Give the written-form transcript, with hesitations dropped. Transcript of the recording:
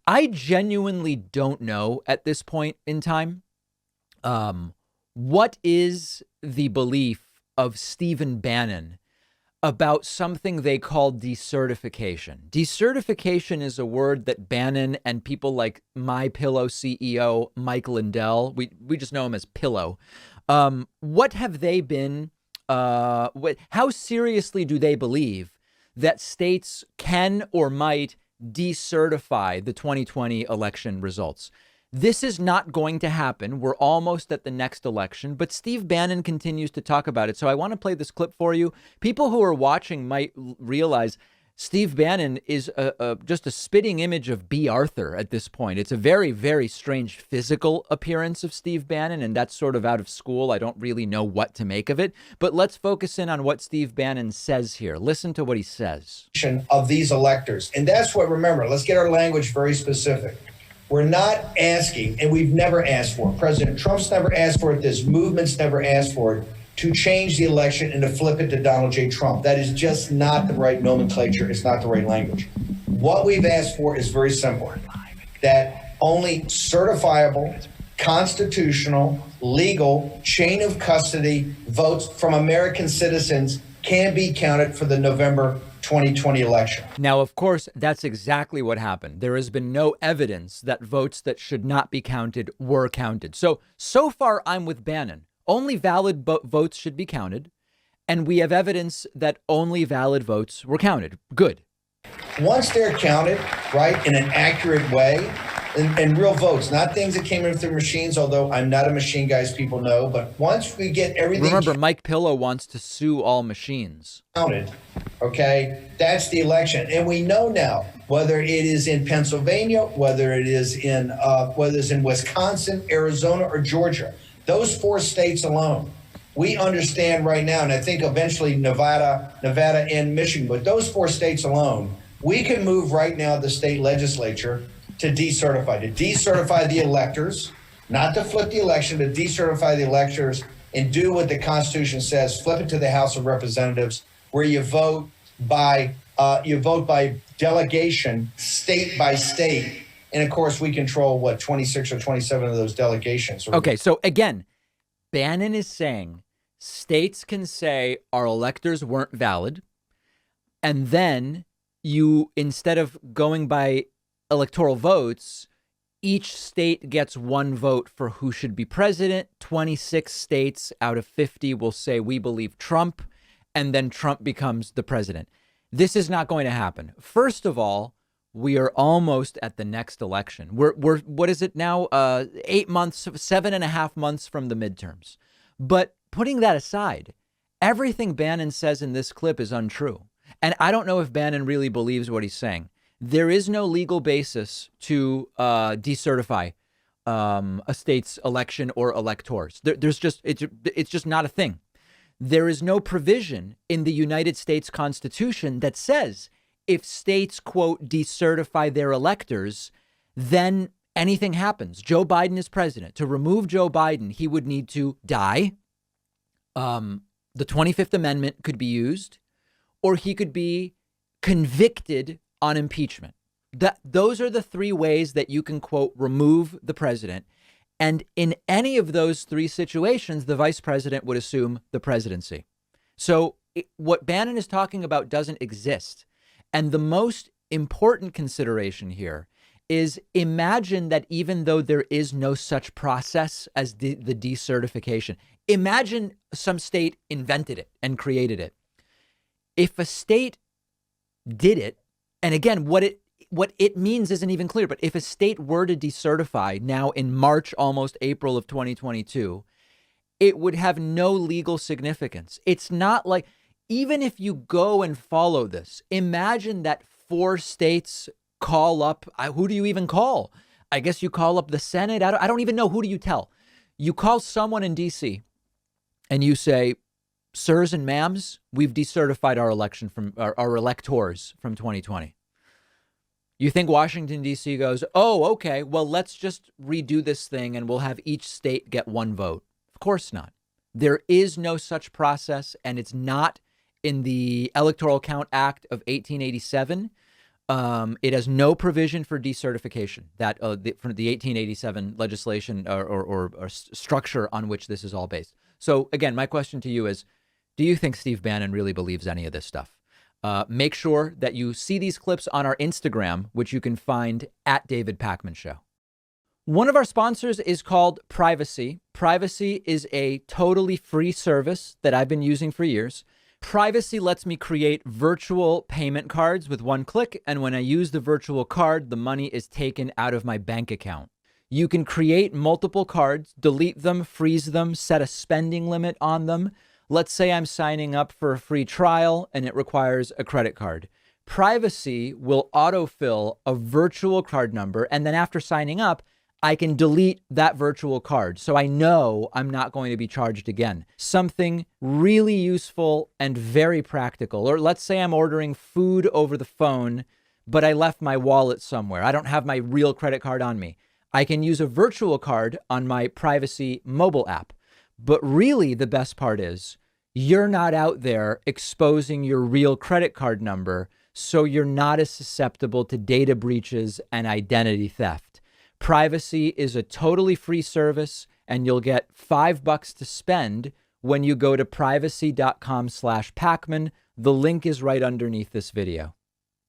I genuinely don't know at this point in time. What is the belief of Stephen Bannon about something they call decertification? Decertification is a word that Bannon and people like My Pillow CEO Mike Lindell, we just know him as Pillow. What have they been? How seriously do they believe that states can or might decertify the 2020 election results? This is not going to happen. We're almost at the next election, but Steve Bannon continues to talk about it. So I want to play this clip for you. People who are watching might realize Steve Bannon is just a spitting image of B. Arthur at this point. It's a very, very strange physical appearance of Steve Bannon, and that's sort of out of school. I don't really know what to make of it. But let's focus in on what Steve Bannon says here. Listen to what he says. Of these electors. And that's what, remember, let's get our language very specific. We're not asking, and we've never asked for it. President Trump's never asked for it. This movement's never asked for it, to change the election and to flip it to Donald J. Trump. That is just not the right nomenclature. It's not the right language. What we've asked for is very simple, that only certifiable, constitutional, legal, chain of custody votes from American citizens can be counted for the November 2020 election. Now, of course, that's exactly what happened. There has been no evidence that votes that should not be counted were counted. So far, I'm with Bannon. Only valid votes should be counted. And we have evidence that only valid votes were counted. Good. Once they're counted, right, in an accurate way, and real votes, not things that came in through machines, although I'm not a machine guy, as people know, but once we get everything... Remember, Mike Pillow wants to sue all machines. ...counted, okay, that's the election. And we know now, whether it is in Pennsylvania, whether it's in Wisconsin, Arizona, or Georgia, those 4 states alone, we understand right now, and I think eventually Nevada and Michigan, but those 4 states alone, we can move right now the state legislature to decertify the electors, not to flip the election, to decertify the electors and do what the Constitution says, flip it to the House of Representatives, where you vote by delegation, state by state. And of course, we control 26 or 27 of those delegations. Okay, so again, Bannon is saying states can say our electors weren't valid, and then you, instead of going by electoral votes, each state gets 1 vote for who should be president. 26 states out of 50 will say we believe Trump, and then Trump becomes the president. This is not going to happen. First of all, we are almost at the next election. We're what is it now? 8 months, 7.5 months from the midterms. But putting that aside, everything Bannon says in this clip is untrue. And I don't know if Bannon really believes what he's saying. There is no legal basis to decertify a state's election or electors. It's just not a thing. There is no provision in the United States Constitution that says if states, quote, decertify their electors, then anything happens. Joe Biden is president. To remove Joe Biden, he would need to die. The 25th Amendment could be used, or he could be convicted on impeachment. Those are the 3 ways that you can, quote, remove the president. And in any of those 3 situations, the vice president would assume the presidency. So what Bannon is talking about doesn't exist. And the most important consideration here is imagine that even though there is no such process as the decertification, imagine some state invented it and created it. If a state did it, and again, what it means isn't even clear, but if a state were to decertify now in March, almost April of 2022, it would have no legal significance. It's not like, even if you go and follow this, imagine that 4 states call up. Who do you even call? I guess you call up the Senate. I don't even know. Who do you tell? You call someone in D.C. and you say, sirs and ma'ams, we've decertified our election from our electors from 2020. You think Washington, D.C. goes, oh, OK, well, let's just redo this thing and we'll have each state get 1 vote. Of course not. There is no such process, and it's not in the Electoral Count Act of 1887. It has no provision for decertification, that from the 1887 legislation or structure on which this is all based. So again, my question to you is, do you think Steve Bannon really believes any of this stuff? Make sure that you see these clips on our Instagram, which you can find at David Pakman Show. One of our sponsors is called Privacy. Privacy is a totally free service that I've been using for years. Privacy lets me create virtual payment cards with one click, and when I use the virtual card, the money is taken out of my bank account. You can create multiple cards, delete them, freeze them, set a spending limit on them. Let's say I'm signing up for a free trial and it requires a credit card. Privacy will autofill a virtual card number, and then after signing up, I can delete that virtual card. So I know I'm not going to be charged again. Something really useful and very practical. Or let's say I'm ordering food over the phone, but I left my wallet somewhere. I don't have my real credit card on me. I can use a virtual card on my Privacy mobile app. But really the best part is you're not out there exposing your real credit card number, so you're not as susceptible to data breaches and identity theft. Privacy is a totally free service, and you'll get $5 to spend when you go to privacy.com/Pakman. The link is right underneath this video.